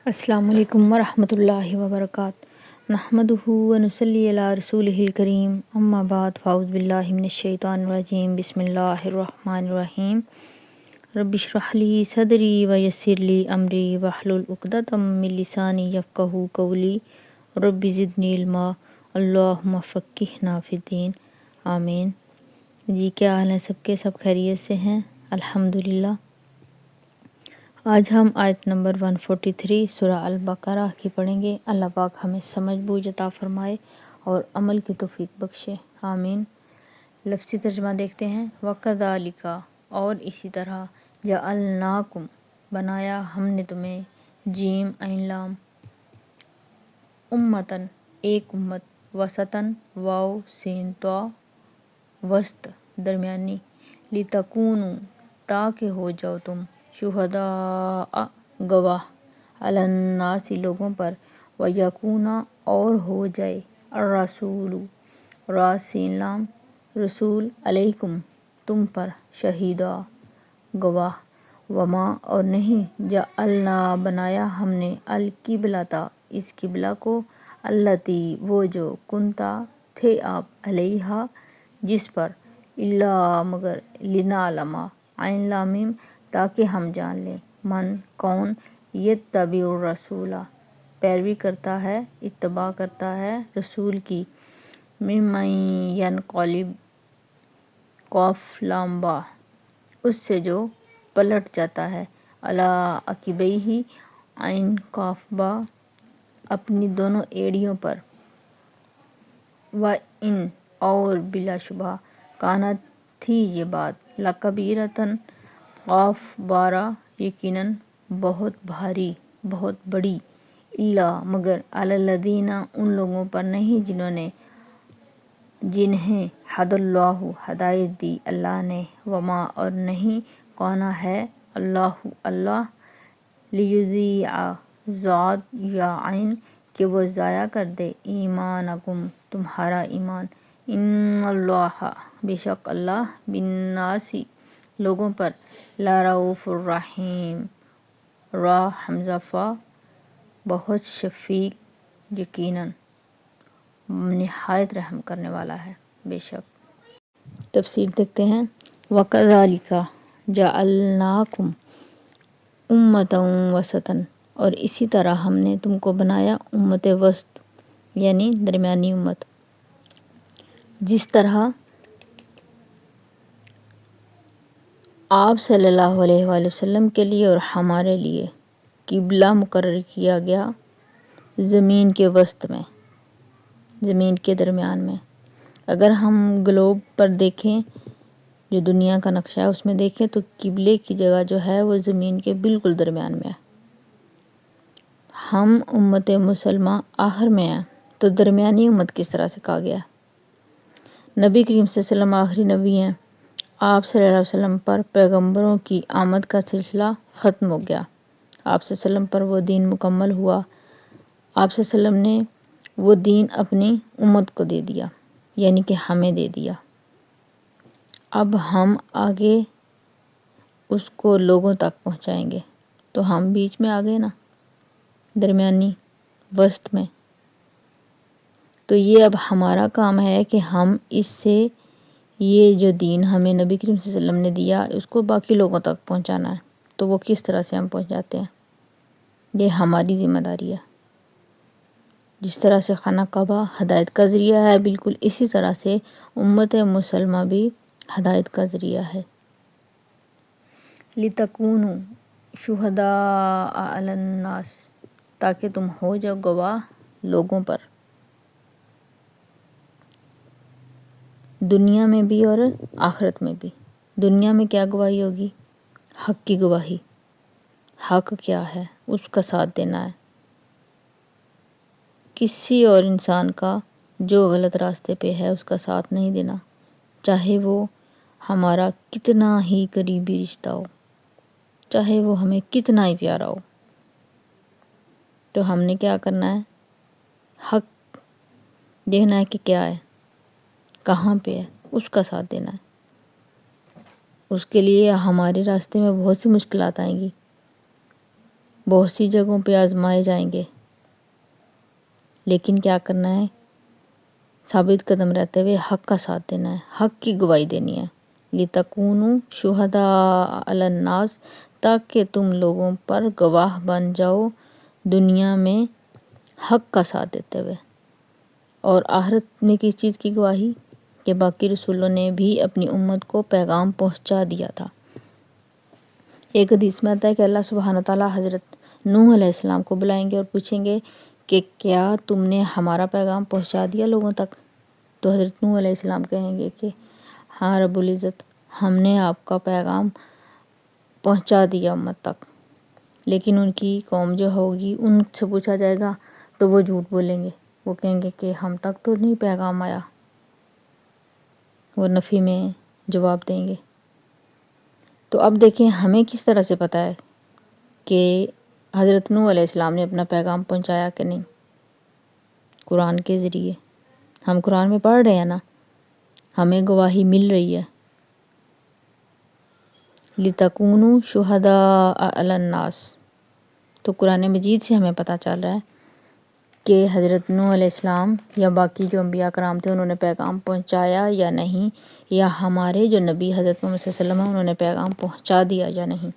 السلام علیکم ورحمۃ اللہ وبرکاتہ، نحمدہ ونصلی علی رسولہ الکریم، اما بعد، فاعوذ باللہ من الشیطان الرجیم، بسم اللہ الرحمن الرحیم۔ رب اشرح لی صدری ویسر لی امری واحلل عقدۃ من لسانی یفقہوا قولی، رب زدنی علما، اللہم فقہنا فی الدین، آمین۔ جی کیا حال ہیں سب کے؟ سب خیریت سے ہیں؟ الحمدللہ۔ آج ہم آیت نمبر 143 سورہ البقرہ کی پڑھیں گے۔ اللہ پاک ہمیں سمجھ بوجھ عطا فرمائے اور عمل کی توفیق بخشے، آمین۔ لفظی ترجمہ دیکھتے ہیں۔ وَكَذَلِكَ، اور اسی طرح، جَعَلْنَاكُمْ، بنایا ہم نے تمہیں، جیم عین لام، امتاً، ایک امت، وسطاً، واو سین طا، وسط، درمیانی، لِتَكُونُوا، تاکہ ہو جاؤ تم، شہداء، گواہ، علی الناس، لوگوں پر، ویکون، اور ہو جائے، الرسول، را سین لام، رسول، علیکم، تم پر، شہیدا، گواہ، وما، اور نہیں، جعلنا، بنایا ہم نے، القبلۃ، اس قبلہ کو، التی، وہ جو، کنتا، تھے آپ، علیہا، جس پر، الا، مگر، لنعلم، عین لام میم، تاکہ ہم جان لیں، من، کون، یتبع الرسول، پیروی کرتا ہے، اتباع کرتا ہے رسول کی، ممن ینقلب، قاف لام با، اس سے جو پلٹ جاتا ہے، علی عقبیہ، عین قاف با، اپنی دونوں ایڑیوں پر، وَإِنْ، اور بلا شبہ، کانت، تھی یہ بات، لَکَبِیرَۃً، قاف بارہ، یقیناً بہت بھاری، بہت بڑی، الا، مگر، علی الذین، ان لوگوں پر نہیں جنہیں ہدی اللہ، ہدایت دی اللہ نے، وما، اور نہیں، کانا ہے، اللہ، لیضیع، ضاد یا عین، کہ وہ ضائع کر دے، ایمانکم، تمہارا ایمان، ان اللہ، بے شک اللہ، بالناس، لوگوں پر، لرؤوف الرحیم، را حمزہ فا، بہت شفیق، یقیناً نہایت رحم کرنے والا ہے، بے شک۔ تفسیر دیکھتے ہیں۔ وَكَذَلِكَ جَعَلْنَاكُمْ أُمَّةً وَسَطًا، اور اسی طرح ہم نے تم کو بنایا امت وسط، یعنی درمیانی امت۔ جس طرح آپ صلی اللہ علیہ وآلہ وسلم کے لیے اور ہمارے لیے قبلہ مقرر کیا گیا زمین کے وسط میں، زمین کے درمیان میں۔ اگر ہم گلوب پر دیکھیں، جو دنیا کا نقشہ ہے اس میں دیکھیں تو قبلے کی جگہ جو ہے وہ زمین کے بالکل درمیان میں ہے۔ ہم امت مسلمہ آخر میں ہیں، تو درمیانی امت کس طرح سے کہا گیا؟ نبی کریم صلی اللہ علیہ وسلم آخری نبی ہیں، آپ صلی اللہ علیہ وسلم پر پیغمبروں کی آمد کا سلسلہ ختم ہو گیا، آپ صلی اللہ علیہ وسلم پر وہ دین مکمل ہوا، آپ صلی اللہ علیہ وسلم نے وہ دین اپنی امت کو دے دیا، یعنی کہ ہمیں دے دیا۔ اب ہم آگے اس کو لوگوں تک پہنچائیں گے، تو ہم بیچ میں آ گئے نا، درمیانی، وسط میں۔ تو یہ اب ہمارا کام ہے کہ ہم اس سے یہ جو دین ہمیں نبی کریم صلی اللہ علیہ وسلم نے دیا، اس کو باقی لوگوں تک پہنچانا ہے۔ تو وہ کس طرح سے ہم پہنچاتے ہیں؟ یہ ہماری ذمہ داری ہے۔ جس طرح سے خانہ کعبہ ہدایت کا ذریعہ ہے، بالکل اسی طرح سے امت مسلمہ بھی ہدایت کا ذریعہ ہے۔ لِتَكُونُوا شُهَدَاءَ عَلَى النَّاسِ، تاکہ تم ہو جاؤ گواہ لوگوں پر، دنیا میں بھی اور آخرت میں بھی۔ دنیا میں کیا گواہی ہوگی؟ حق کی گواہی۔ حق کیا ہے؟ اس کا ساتھ دینا ہے۔ کسی اور انسان کا جو غلط راستے پہ ہے اس کا ساتھ نہیں دینا، چاہے وہ ہمارا کتنا ہی قریبی رشتہ ہو، چاہے وہ ہمیں کتنا ہی پیارا ہو۔ تو ہم نے کیا کرنا ہے؟ حق دیکھنا ہے کہ کیا ہے، کہاں پہ ہے، اس کا ساتھ دینا ہے۔ اس کے لیے ہمارے راستے میں بہت سی مشکلات آئیں گی، بہت سی جگہوں پہ آزمائے جائیں گے، لیکن کیا کرنا ہے؟ ثابت قدم رہتے ہوئے حق کا ساتھ دینا ہے، حق کی گواہی دینی ہے۔ لِتَكُونُوا شُهَدَاءَ عَلَى النَّاسِ، تاکہ تم لوگوں پر گواہ بن جاؤ دنیا میں حق کا ساتھ دیتے ہوئے۔ اور آخرت میں کس چیز کی گواہی؟ کہ باقی رسولوں نے بھی اپنی امت کو پیغام پہنچا دیا تھا۔ ایک حدیث میں آتا ہے کہ اللہ سبحانہ تعالیٰ حضرت نوح علیہ السلام کو بلائیں گے اور پوچھیں گے کہ کیا تم نے ہمارا پیغام پہنچا دیا لوگوں تک؟ تو حضرت نوح علیہ السلام کہیں گے کہ ہاں رب العزت، ہم نے آپ کا پیغام پہنچا دیا امت تک۔ لیکن ان کی قوم جو ہوگی، ان سے پوچھا جائے گا تو وہ جھوٹ بولیں گے، وہ کہیں گے کہ ہم تک تو نہیں پیغام آیا، وہ نفی میں جواب دیں گے۔ تو اب دیکھیں ہمیں کس طرح سے پتہ ہے کہ حضرت نوح علیہ السلام نے اپنا پیغام پہنچایا کہ نہیں؟ قرآن کے ذریعے ہم قرآن میں پڑھ رہے ہیں نا، ہمیں گواہی مل رہی ہے۔ لِتَكُونُوا شُهَدَاءَ عَلَى النَّاسِ، تو قرآن مجید سے ہمیں پتہ چل رہا ہے کہ حضرت نوح علیہ السلام یا باقی جو انبیاء کرام تھے انہوں نے پیغام پہنچایا یا نہیں، یا ہمارے جو نبی حضرت محمد صلی اللہ علیہ وسلم ہیں انہوں نے پیغام پہنچا دیا یا نہیں،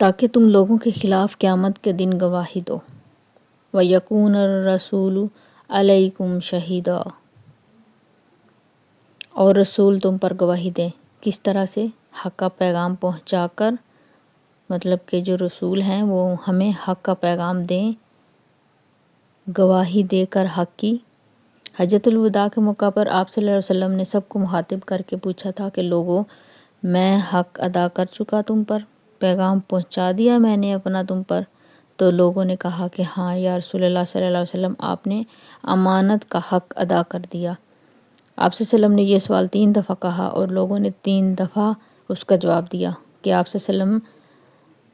تاکہ تم لوگوں کے خلاف قیامت کے دن گواہی دو۔ وَيَكُونَ الرَّسُولُ عَلَيْكُمْ شَهِيدًا، اور رسول تم پر گواہی دیں۔ کس طرح سے؟ حق کا پیغام پہنچا کر، مطلب کہ جو رسول ہیں وہ ہمیں حق کا پیغام دیں، گواہی دے کر حق کی۔ حجۃ الوداع کے موقع پر آپ صلی اللہ علیہ وسلم نے سب کو مخاطب کر کے پوچھا تھا کہ لوگوں، میں حق ادا کر چکا تم پر، پیغام پہنچا دیا میں نے اپنا تم پر؟ تو لوگوں نے کہا کہ ہاں یا رسول اللہ صلی اللہ علیہ وسلم، آپ نے امانت کا حق ادا کر دیا۔ آپ صلی اللہ علیہ وسلم نے یہ سوال 3 دفعہ کہا اور لوگوں نے 3 دفعہ اس کا جواب دیا کہ آپ صلی اللہ علیہ وسلم،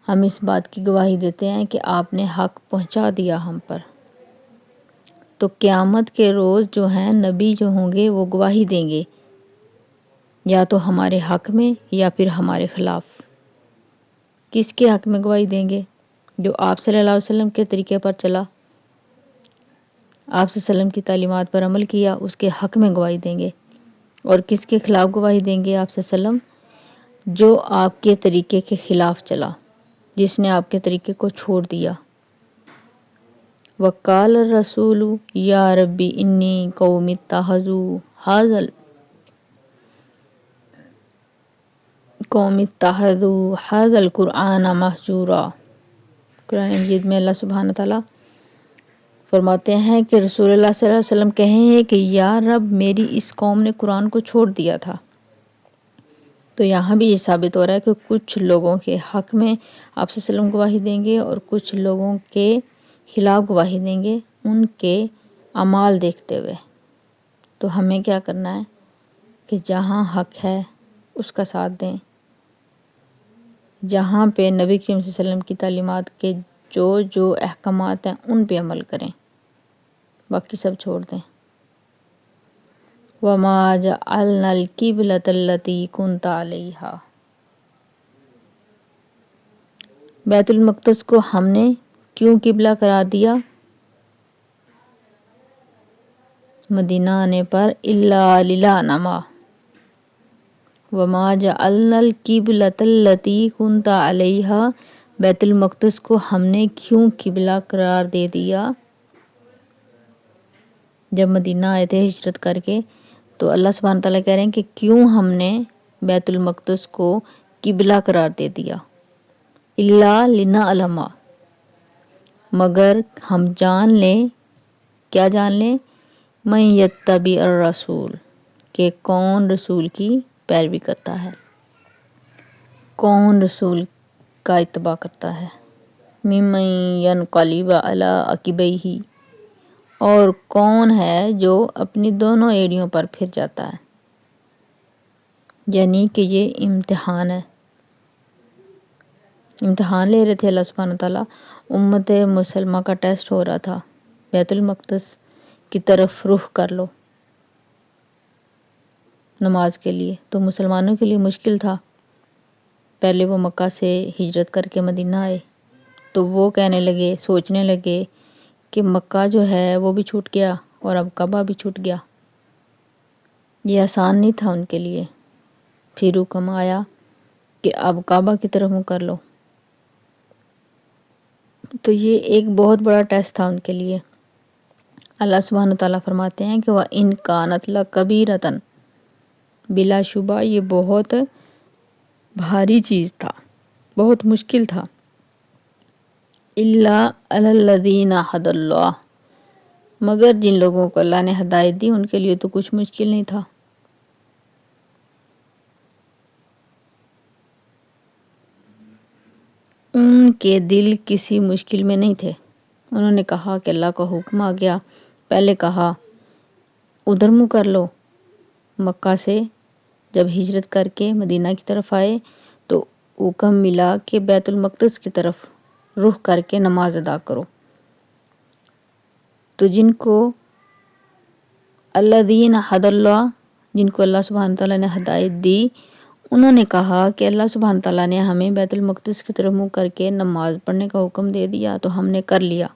ہم اس بات کی گواہی دیتے ہیں کہ آپ نے حق پہنچا دیا ہم پر۔ تو قیامت کے روز جو ہیں نبی جو ہوں گے وہ گواہی دیں گے، یا تو ہمارے حق میں یا پھر ہمارے خلاف۔ کس کے حق میں گواہی دیں گے؟ جو آپ صلی اللہ علیہ وسلم کے طریقے پر چلا، آپ صلی اللہ علیہ وسلم کی تعلیمات پر عمل کیا، اس کے حق میں گواہی دیں گے۔ اور کس کے خلاف گواہی دیں گے آپ صلی اللہ علیہ وسلم؟ جو آپ کے طریقے کے خلاف چلا، جس نے آپ کے طریقے کو چھوڑ دیا۔ وَقَالَ الرَّسُولُ يَا رَبِّ إِنِّي قَوْمِ اتَّخَذُوا هَذَا الْقُرْآنَ مَهْجُورًا۔ قرآن مجید میں اللہ سبحانہ تعالیٰ فرماتے ہیں کہ رسول اللہ صلی اللہ علیہ وسلم کہیں کہ یا رب، میری اس قوم نے قرآن کو چھوڑ دیا تھا۔ تو یہاں بھی یہ ثابت ہو رہا ہے کہ کچھ لوگوں کے حق میں آپ صلی اللہ علیہ وسلم گواہی دیں گے اور کچھ لوگوں کے خلاف گواہی دیں گے، ان کے اعمال دیکھتے ہوئے۔ تو ہمیں کیا کرنا ہے کہ جہاں حق ہے اس کا ساتھ دیں، جہاں پہ نبی کریم صلی اللہ علیہ وسلم کی تعلیمات کے جو احکامات ہیں ان پہ عمل کریں، باقی سب چھوڑ دیں۔ وَمَا جَعَلْنَا الْقِبْلَةَ الَّتِي كُنْتَ عَلَيْهَا، بیت المقدس کو ہم نے کیوں قبلہ قرار دیا مدینہ آنے پر؟ إِلَّا لِلْعَلَمَ وَمَا جَعَلْنَا الْقِبْلَةَ الَّتِي كُنْتَ عَلَيْهَا، بیت المقدس کو ہم نے کیوں قبلہ قرار دے دیا؟ جب مدینہ آئے تھے ہجرت کر کے تو اللہ سبحانہ تعالیٰ کہہ رہے ہیں کہ کیوں ہم نے بیت المقدس کو قبلہ قرار دے دیا؟ إِلَّا لِنَعْلَمَ، مگر ہم جان لیں، کیا جان لیں؟ مَن يَتَّبِعِ الرَّسُولَ، کہ کون رسول کی پیروی کرتا ہے، کون رسول کا اتباع کرتا ہے۔ مِمَّن يَنْقَلِبُ عَلَىٰ عَقِبَیْہِ، اور کون ہے جو اپنی دونوں ایڑیوں پر پھر جاتا ہے۔ یعنی کہ یہ امتحان ہے، امتحان لے رہے تھے اللہ سبحانہ تعالیٰ، امت مسلمہ کا ٹیسٹ ہو رہا تھا، بیت المقدس کی طرف رخ کر لو نماز کے لیے۔ تو مسلمانوں کے لیے مشکل تھا پہلے وہ مکہ سے ہجرت کر کے مدینہ آئے تو وہ کہنے لگے، سوچنے لگے کہ مکہ جو ہے وہ بھی چھوٹ گیا اور اب کعبہ بھی چھوٹ گیا۔ یہ آسان نہیں تھا ان کے لیے۔ پھر حکم آیا کہ اب کعبہ کی طرف منہ کر لو۔ تو یہ ایک بہت بڑا ٹیسٹ تھا ان کے لیے۔ اللہ سبحانہ تعالیٰ فرماتے ہیں کہ وَإِن كَانَتْ لَكَبِيرَةً، بلا شبہ یہ بہت بھاری چیز تھا، بہت مشکل تھا۔ إِلَّا عَلَى الَّذِينَ هَدَى اللَّهُ، مگر جن لوگوں کو اللہ نے ہدایت دی ان کے لیے تو کچھ مشکل نہیں تھا۔ ان کے دل کسی مشکل میں نہیں تھے۔ انہوں نے کہا کہ اللہ کا حکم آ گیا، پہلے کہا ادھر منہ کر لو۔ مکہ سے جب ہجرت کر کے مدینہ کی طرف آئے تو حکم ملا کہ بیت المقدس کی طرف رخ کر کے نماز ادا کرو۔ تو جن کو الذین ھدی اللہ، جن کو اللہ سبحانہ تعالیٰ نے ہدایت دی، انہوں نے کہا کہ اللہ سبحانہ تعالیٰ نے ہمیں بیت المقدس کی طرف منہ کر کے نماز پڑھنے کا حکم دے دیا تو ہم نے کر لیا،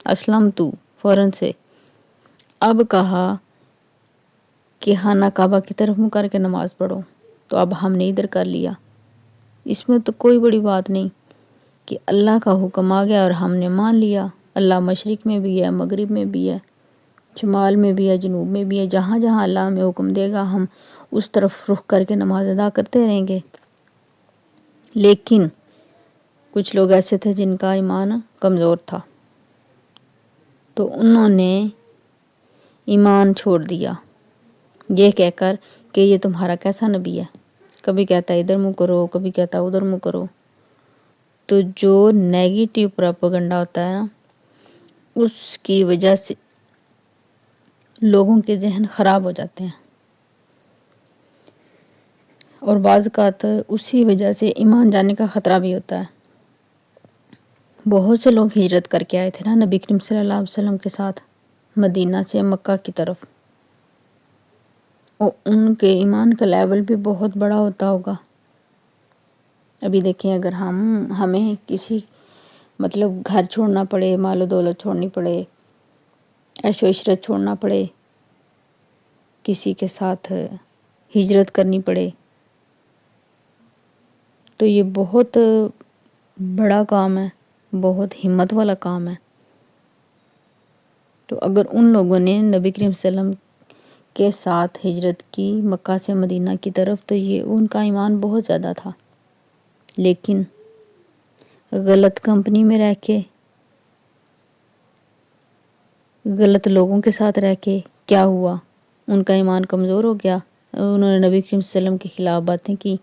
اسلم تو فوراً سے۔ اب کہا کہ خانہ کعبہ کی طرف منہ کر کے نماز پڑھو، تو اب ہم نے ادھر کر لیا۔ اس میں تو کوئی بڑی بات نہیں کہ اللہ کا حکم آ گیا اور ہم نے مان لیا۔ اللہ مشرق میں بھی ہے، مغرب میں بھی ہے، شمال میں بھی ہے، جنوب میں بھی ہے، جہاں جہاں اللہ ہمیں حکم دے گا ہم اس طرف رخ کر کے نماز ادا کرتے رہیں گے۔ لیکن کچھ لوگ ایسے تھے جن کا ایمان کمزور تھا، تو انہوں نے ایمان چھوڑ دیا یہ کہہ کر کہ یہ تمہارا کیسا نبی ہے، کبھی کہتا ہے ادھر منہ کرو، کبھی کہتا ہے ادھر منہ کرو۔ تو جو نیگیٹو پروپیگنڈا ہوتا ہے نا، اس کی وجہ سے لوگوں کے ذہن خراب ہو جاتے ہیں، اور بعض اوقات اسی وجہ سے ایمان جانے کا خطرہ بھی ہوتا ہے۔ بہت سے لوگ ہجرت کر کے آئے تھے نا نبی کریم صلی اللہ علیہ وسلم کے ساتھ مدینہ سے مکہ کی طرف، اور ان کے ایمان کا لیول بھی بہت بڑا ہوتا ہوگا۔ ابھی دیکھیں اگر ہمیں کسی گھر چھوڑنا پڑے، مال و دولت چھوڑنی پڑے، عیش و عشرت چھوڑنا پڑے، کسی کے ساتھ ہجرت کرنی پڑے، تو یہ بہت بڑا کام ہے، بہت ہمت والا کام ہے۔ تو اگر ان لوگوں نے نبی کریم صلی اللہ علیہ وسلم کے ساتھ ہجرت کی مکہ سے مدینہ کی طرف تو یہ ان کا ایمان بہت زیادہ تھا، لیکن غلط کمپنی میں رہ کے، غلط لوگوں کے ساتھ رہ کے کیا ہوا، ان کا ایمان کمزور ہو گیا۔ انہوں نے نبی کریم صلی اللہ علیہ وسلم کے خلاف باتیں کی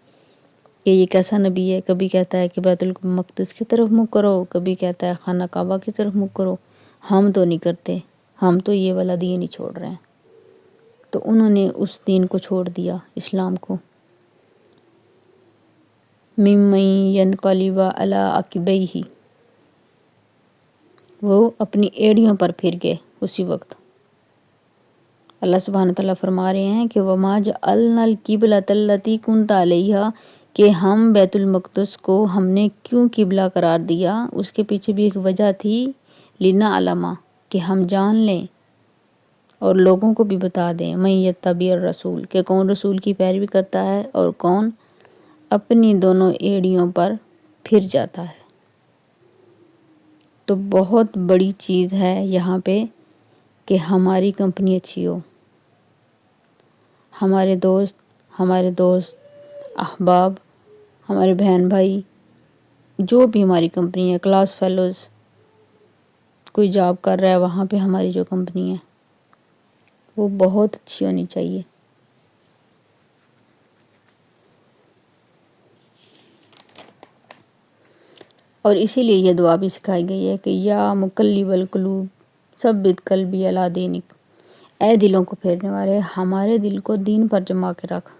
کہ یہ کیسا نبی ہے، کبھی کہتا ہے کہ بیت المقدس کی طرف منہ کرو، کبھی کہتا ہے خانہ کعبہ کی طرف منہ کرو، ہم تو نہیں کرتے، ہم تو یہ والا دین ہی چھوڑ رہے ہیں۔ تو انہوں نے اس دین کو چھوڑ دیا، اسلام کو۔ ممن ینقلب علی عقبیہ، وہ اپنی ایڑیوں پر پھر گئے اسی وقت۔ اللہ سبحانہ تعالیٰ فرما رہے ہیں کہ وَمَا جَعَلْنَا الْقِبْلَةَ الَّتِي كُنْتَ عَلَيْهَا، کہ ہم بیت المقدس کو ہم نے کیوں قبلہ قرار دیا، اس کے پیچھے بھی ایک وجہ تھی، لِنَعْلَمَ، کہ ہم جان لیں اور لوگوں کو بھی بتا دیں، مَن یتبع الرسول، کہ کون رسول کی پیروی کرتا ہے اور کون اپنی دونوں ایڑیوں پر پھر جاتا ہے۔ تو بہت بڑی چیز ہے یہاں پہ کہ ہماری کمپنی اچھی ہو، ہمارے دوست احباب، ہمارے بہن بھائی، جو بھی ہماری کمپنی ہے، کلاس فیلوز، کوئی جاب کر رہا ہے وہاں پہ ہماری جو کمپنی ہے وہ بہت اچھی ہونی چاہیے۔ اور اسی لیے یہ دعا بھی سکھائی گئی ہے کہ یا مقلب القلوب ثبت قلبی علی دینک، اے دلوں کو پھیرنے والے، ہمارے دل کو دین پر جما کے رکھ،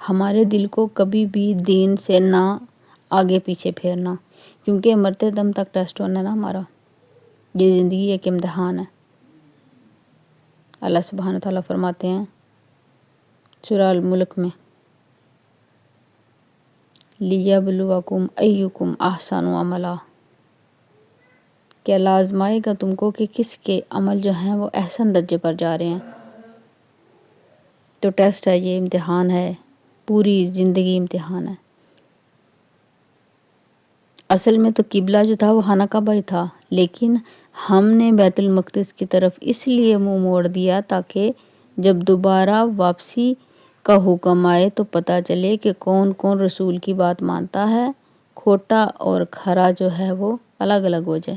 ہمارے دل کو کبھی بھی دین سے نہ آگے پیچھے پھیرنا، کیونکہ مرتے دم تک ٹیسٹ ہونا ہے نا ہمارا، یہ زندگی ایک امتحان ہے۔ اللہ سبحانہ تعالیٰ فرماتے ہیں سورہ الملک میں، لیبلوکم ایکم احسن عملا، کہ اللہ آزمائے گا تم کو کہ کس کے عمل جو ہیں وہ احسن درجے پر جا رہے ہیں۔ تو ٹیسٹ ہے، یہ امتحان ہے، پوری زندگی امتحان ہے۔ اصل میں تو قبلہ جو تھا وہ خانہ کعبہ ہی تھا، لیکن ہم نے بیت المقدس کی طرف اس لیے منہ موڑ دیا تاکہ جب دوبارہ واپسی کا حکم آئے تو پتہ چلے کہ کون کون رسول کی بات مانتا ہے، کھوٹا اور کھرا جو ہے وہ الگ الگ ہو جائے۔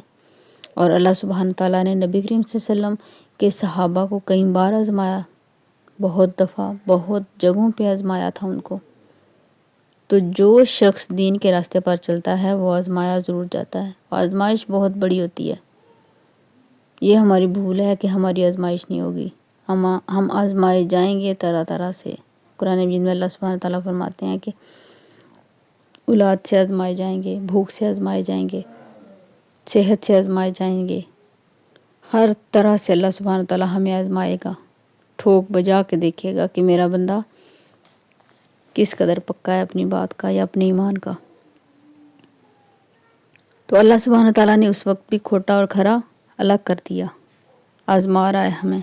اور اللہ سبحانہ تعالیٰ نے نبی کریم صلی اللہ علیہ وسلم کے صحابہ کو کئی بار آزمایا، بہت دفعہ، بہت جگہوں پہ آزمایا تھا ان کو۔ تو جو شخص دین کے راستے پر چلتا ہے وہ آزمایا ضرور جاتا ہے، آزمائش بہت بڑی ہوتی ہے۔ یہ ہماری بھول ہے کہ ہماری آزمائش نہیں ہوگی، ہم آزمائے جائیں گے طرح طرح سے۔ قرآن مجید میں اللہ سبحانہ تعالیٰ فرماتے ہیں کہ اولاد سے آزمائے جائیں گے، بھوک سے آزمائے جائیں گے، صحت سے آزمائے جائیں گے، ہر طرح سے اللہ سبحانہ تعالیٰ ہمیں آزمائے گا، ٹھوک بجا کے دیکھے گا کہ میرا بندہ کس قدر پکا ہے اپنی بات کا یا اپنے ایمان کا۔ تو اللہ سبحانہ تعالیٰ نے اس وقت بھی کھوٹا اور کھرا الگ کر دیا، آزما رہا ہے ہمیں۔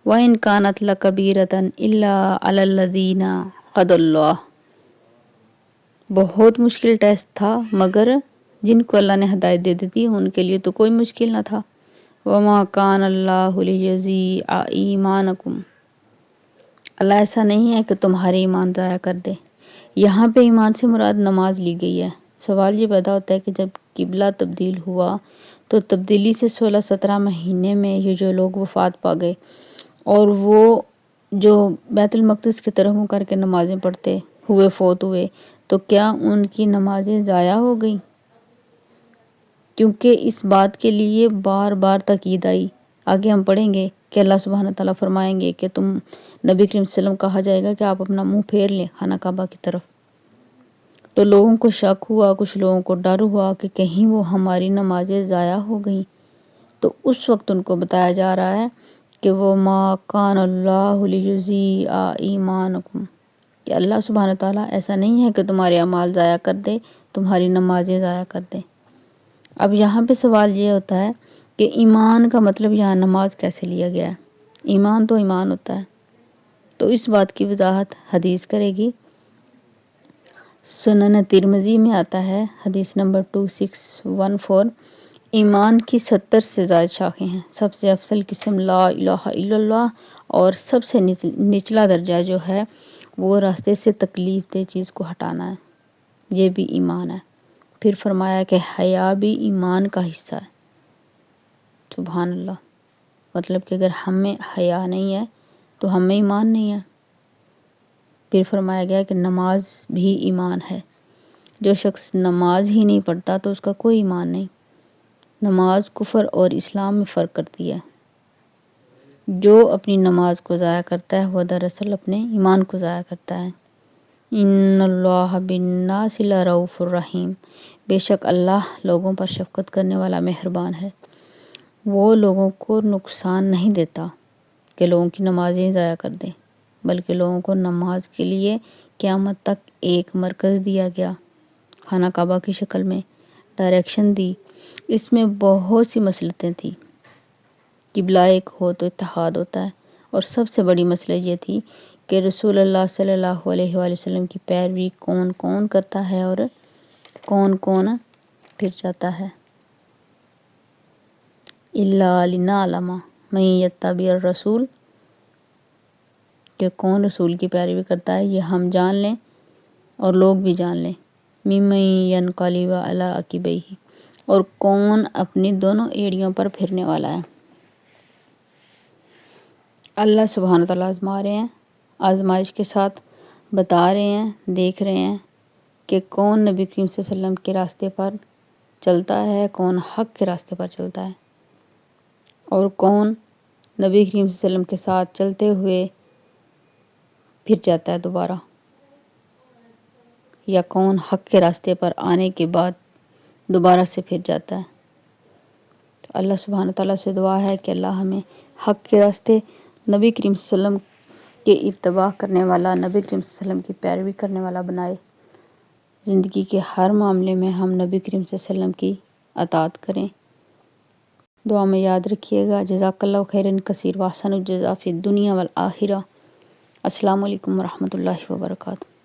وَإِن كَانَتْ لَكَبِيرَةً إِلَّا عَلَى الَّذِينَ هَدَى اللَّهُ، بہت مشکل ٹیسٹ تھا، مگر جن کو اللہ نے ہدایت دے دی تھی ان کے لیے تو کوئی مشکل نہ تھا۔ وَمَا كَانَ اللَّهُ لِيُضِيعَ إِيمَانَكُمْ، اللہ ایسا نہیں ہے کہ تمہارے ایمان ضائع کر دے۔ یہاں پہ ایمان سے مراد نماز لی گئی ہے۔ سوال یہ پیدا ہوتا ہے کہ جب قبلہ تبدیل ہوا تو تبدیلی سے 16-17 مہینے میں یہ جو لوگ وفات پا گئے اور وہ جو بیت المقدس کی طرف منہ کر کے نمازیں پڑھتے ہوئے فوت ہوئے، تو کیا ان کی نمازیں ضائع ہو گئیں؟ کیونکہ اس بات کے لیے بار بار تاکید آئی۔ آگے ہم پڑھیں گے کہ اللہ سبحانہ تعالیٰ فرمائیں گے کہ تم نبی کریم صلی اللہ علیہ وسلم کہا جائے گا کہ آپ اپنا منہ پھیر لیں خانہ کعبہ کی طرف۔ تو لوگوں کو شک ہوا، کچھ لوگوں کو ڈر ہوا کہ کہیں وہ ہماری نمازیں ضائع ہو گئیں۔ تو اس وقت ان کو بتایا جا رہا ہے کہ وَمَا كَانَ اللَّهُ لِيُضِيعَ إِيمَانَكُمْ، کہ اللہ سبحانہ تعالیٰ ایسا نہیں ہے کہ تمہارے اعمال ضائع کر دے، تمہاری نمازیں ضائع کر دے۔ اب یہاں پہ سوال یہ ہوتا ہے کہ ایمان کا مطلب یہاں نماز کیسے لیا گیا ہے؟ ایمان تو ایمان ہوتا ہے۔ تو اس بات کی وضاحت حدیث کرے گی۔ سنن ترمذی میں آتا ہے حدیث نمبر 2614، ایمان کی 70 سے زائد شاخیں ہیں۔ سب سے افضل قسم لا الہ الا اللہ، اور سب سے نچلا درجہ جو ہے وہ راستے سے تکلیف دہ چیز کو ہٹانا ہے، یہ بھی ایمان ہے۔ پھر فرمایا کہ حیا بھی ایمان کا حصہ ہے۔ سبحان اللہ، مطلب کہ اگر ہمیں حیا نہیں ہے تو ہمیں ایمان نہیں ہے۔ پھر فرمایا گیا کہ نماز بھی ایمان ہے۔ جو شخص نماز ہی نہیں پڑھتا تو اس کا کوئی ایمان نہیں۔ نماز کفر اور اسلام میں فرق کرتی ہے۔ جو اپنی نماز کو ضائع کرتا ہے وہ دراصل اپنے ایمان کو ضائع کرتا ہے۔ ان اللہ بالناس لرؤوف الرحیم، بے شک اللہ لوگوں پر شفقت کرنے والا مہربان ہے۔ وہ لوگوں کو نقصان نہیں دیتا کہ لوگوں کی نمازیں ضائع کر دیں، بلکہ لوگوں کو نماز کے لیے قیامت تک ایک مرکز دیا گیا، خانہ کعبہ کی شکل میں ڈائریکشن دی۔ اس میں بہت سی مصلحتیں تھیں۔ قبلہ ایک ہو تو اتحاد ہوتا ہے، اور سب سے بڑی مصلحت یہ تھی کہ رسول اللہ صلی اللہ علیہ وآلہ وسلم کی پیروی کون کون کرتا ہے اور کون کون پھر جاتا ہے۔ اِلَّا لِنَعْلَمَ مَن يَتَّبِعُ الرَّسُولَ، کہ کون رسول کی پیروی کرتا ہے یہ ہم جان لیں اور لوگ بھی جان لیں۔ مِمَّن يَنْقَلِبُ عَلَىٰ عَقِبَیْہِ، اور کون اپنی دونوں ایڑیوں پر پھرنے والا ہے۔ اللہ سبحانہ تعالیٰ آزما رہے ہیں، آزمائش کے ساتھ بتا رہے ہیں، دیکھ رہے ہیں کہ کون نبی کریم صلی اللہ علیہ وسلم کے راستے پر چلتا ہے، کون حق کے راستے پر چلتا ہے، اور کون نبی کریم صلی اللہ علیہ وسلم کے ساتھ چلتے ہوئے پھر جاتا ہے دوبارہ، یا کون حق کے راستے پر آنے کے بعد دوبارہ سے پھر جاتا ہے۔ تو اللہ سبحانہ تعالیٰ سے دعا ہے کہ اللہ ہمیں حق کے راستے، نبی کریم صلی اللہ علیہ وسلم کے اتباع کرنے والا، نبی کریم صلی اللہ علیہ وسلم کی پیروی کرنے والا بنائے۔ زندگی کے ہر معاملے میں ہم نبی کریم صلی اللہ علیہ وسلم کی اطاعت کریں۔ دعا میں یاد رکھیے گا۔ جزاک اللہ خیرن کثیر واحسن الجزا فی الدنیا والآخرہ۔ السلام علیکم ورحمۃ اللہ وبرکاتہ۔